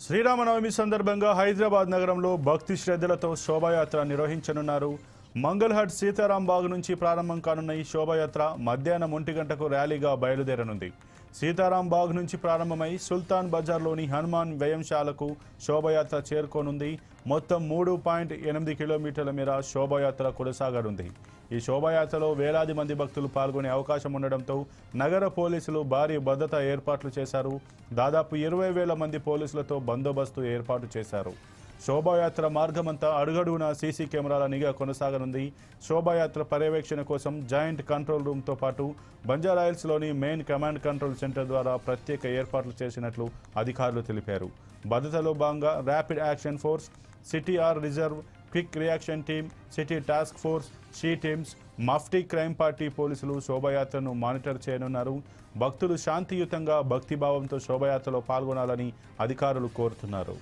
శ్రీరామనవమి సందర్భంగా హైదరాబాద్ నగరంలో భక్తి శ్రద్ధలతో శోభాయాత్ర నిర్వహించనున్నారు. మంగళహట్ సీతారాం బాగ్ నుంచి ప్రారంభం కానున్న ఈ శోభాయాత్ర మధ్యాహ్నం 1 గంటకు ర్యాలీగా బయలుదేరనుంది. సీతారాం బాగ్ నుంచి ప్రారంభమై సుల్తాన్ బజార్లోని హనుమాన్ వ్యయంశాలకు శోభాయాత్ర చేరుకోనుంది. మొత్తం 3.8 కిలోమీటర్ల మేర శోభాయాత్ర కొనసాగనుంది. ఈ శోభాయాత్రలో వేలాది మంది భక్తులు పాల్గొనే అవకాశం ఉండడంతో నగర పోలీసులు భారీ భద్రతా ఏర్పాట్లు చేశారు. దాదాపు 20,000 మంది పోలీసులతో బందోబస్తు ఏర్పాటు చేశారు. శోభాయాత్ర మార్గమంతా అడుగడుగునా సీసీ కెమెరాల నిఘా కొనసాగనుంది. శోభాయాత్ర పర్యవేక్షణ కోసం జాయింట్ కంట్రోల్ రూమ్తో పాటు బంజారాహిల్స్లోని మెయిన్ కమాండ్ కంట్రోల్ సెంటర్ ద్వారా ప్రత్యేక ఏర్పాట్లు చేసినట్లు అధికారులు తెలిపారు. భద్రతలో భాగంగా rapid action force, CTR reserve, quick reaction team, city task force, she teams, Mufti crime party పోలీసులు శోభాయాత్రను మానిటర్ చేయనున్నారు. భక్తులు శాంతియుతంగా భక్తిభావంతో శోభాయాత్రలో పాల్గొనాలని అధికారులు కోరుతున్నారు.